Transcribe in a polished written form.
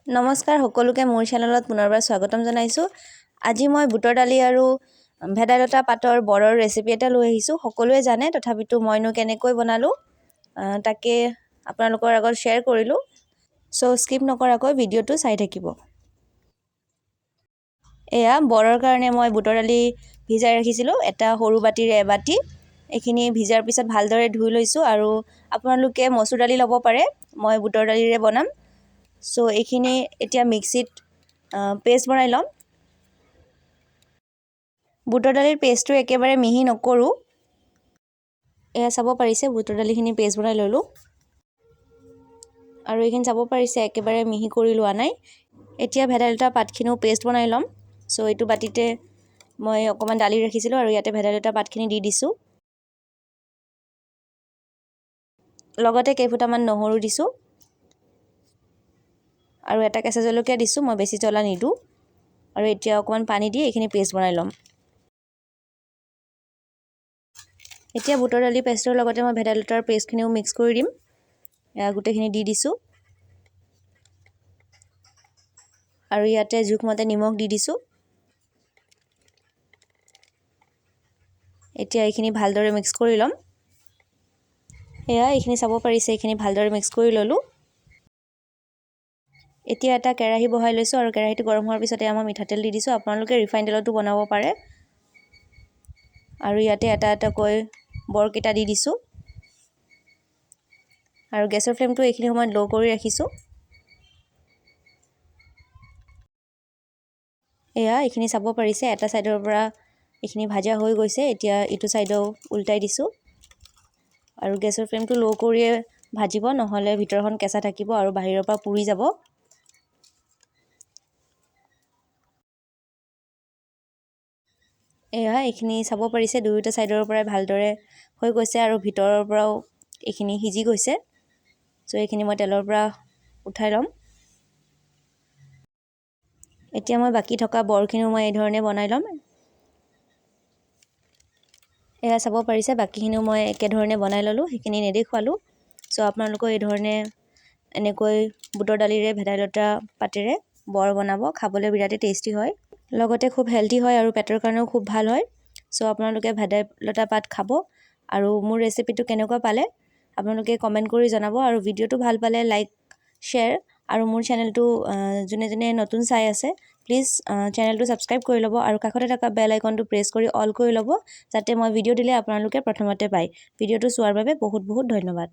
নমস্কাৰ সকলোকে মোৰ চেনেলত পুনৰবাৰ স্বাগতম জনাইছোঁ। আজি মই বুটৰ দালি আৰু ভেদাইলতা পাতৰ বৰৰ ৰেচিপি এটা লৈ আহিছোঁ। সকলোৱে জানে, তথাপিতো মইনো কেনেকৈ বনালোঁ তাকে আপোনালোকৰ আগত শ্বেয়াৰ কৰিলোঁ। চ' স্কিপ নকৰাকৈ ভিডিঅ'টো চাই থাকিব। এয়া বৰৰ কাৰণে মই বুটৰ দালি ভিজাই ৰাখিছিলোঁ, এটা সৰু বাতিৰে এবাতি। এইখিনি ভিজাৰ পিছত ভালদৰে ধুই লৈছোঁ আৰু আপোনালোকে মচুৰ দালি ল'ব পাৰে, মই বুটৰ দালিৰে বনাম। চ' এইখিনি এতিয়া মিক্সিত পেষ্ট বনাই ল'ম। বুটৰ দালিৰ পেষ্টটো একেবাৰে মিহি নকৰোঁ। এয়া চাব পাৰিছে বুটৰ দালিখিনি পেষ্ট বনাই ল'লোঁ আৰু এইখিনি চাব পাৰিছে একেবাৰে মিহি কৰি লোৱা নাই। এতিয়া ভেদাইলতা পাতখিনিও পেষ্ট বনাই ল'ম। চ' এইটো বাতিতে মই অকণমান দালি ৰাখিছিলোঁ আৰু ইয়াতে ভেদাইলতা পাতখিনি দি দিছোঁ। লগতে কেইফুটামান নহৰু দিছোঁ আৰু এটা কেঁচা জলকীয়া দিছোঁ, মই বেছি জ্বলা নিদিওঁ। আৰু এতিয়া অকণমান পানী দি এইখিনি পেষ্ট বনাই ল'ম। এতিয়া বুটৰ দালি পেষ্টৰ লগতে মই ভেদাইলতাৰ পেষ্টখিনিও মিক্স কৰি দিম। এয়া গোটেইখিনি দি দিছোঁ আৰু ইয়াতে জোখমতে নিমখ দি দিছোঁ। এতিয়া এইখিনি ভালদৰে মিক্স কৰি ল'ম। এয়া এইখিনি চাব পাৰিছে, এইখিনি ভালদৰে মিক্স কৰি ল'লোঁ। এতিয়া এটা কেৰাহী বহাই লৈছোঁ আৰু কেৰাহীটো গৰম হোৱাৰ পিছতে মই মিঠাতেল দি দিছোঁ। আপোনালোকে ৰিফাইন তেলতো বনাব পাৰে। আৰু ইয়াতে এটা এটাকৈ বৰকেইটা দি দিছোঁ আৰু গেছৰ ফ্লেমটো এইখিনি সময়ত ল' কৰি ৰাখিছোঁ। এয়া এইখিনি চাব পাৰিছে, এটা ছাইডৰ পৰা এইখিনি ভাজা হৈ গৈছে। এতিয়া ইটো ছাইডেও উল্টাই দিছোঁ আৰু গেছৰ ফ্লেমটো ল' কৰিয়ে ভাজিব, নহ'লে ভিতৰখন কেঁচা থাকিব আৰু বাহিৰৰ পৰা পুৰি যাব। এয়া এইখিনি চাব পাৰিছে, দুয়োটা ছাইডৰ পৰাই ভালদৰে হৈ গৈছে আৰু ভিতৰৰ পৰাও এইখিনি সিজি গৈছে। চ' এইখিনি মই তেলৰ পৰা উঠাই ল'ম। এতিয়া মই বাকী থকা বৰখিনিও মই এই ধৰণে বনাই ল'ম। এয়া চাব পাৰিছে, বাকীখিনিও মই একেধৰণে বনাই ল'লোঁ, সেইখিনি নেদেখুৱালোঁ। চ' আপোনালোকেও এই ধৰণে এনেকৈ বুটৰ দালিৰে ভেদাইলতা পাতেৰে বৰ বনাব, খাবলৈ বিৰাটেই টেষ্টি হয়। লগতে খুব হেল্ডি হয় আৰু পেটৰ কাৰণেও খুব ভাল হয়। চ' আপোনালোকে ভেদাইলতা পাত খাব। আৰু মোৰ ৰেচিপিটো কেনেকুৱা পালে আপোনালোকে কমেণ্ট কৰি জনাব আৰু ভিডিঅ'টো ভাল পালে লাইক, শ্বেয়াৰ আৰু মোৰ চেনেলটো যোনে যোনে নতুন চাই আছে প্লিজ চেনেলটো ছাবস্ক্ৰাইব কৰি ল'ব আৰু কাষতে থকা বেল আইকনটো প্ৰেছ কৰি অল কৰি ল'ব, যাতে মই ভিডিঅ' দিলে আপোনালোকে প্ৰথমতে পায়। ভিডিঅ'টো চোৱাৰ বাবে বহুত বহুত ধন্যবাদ।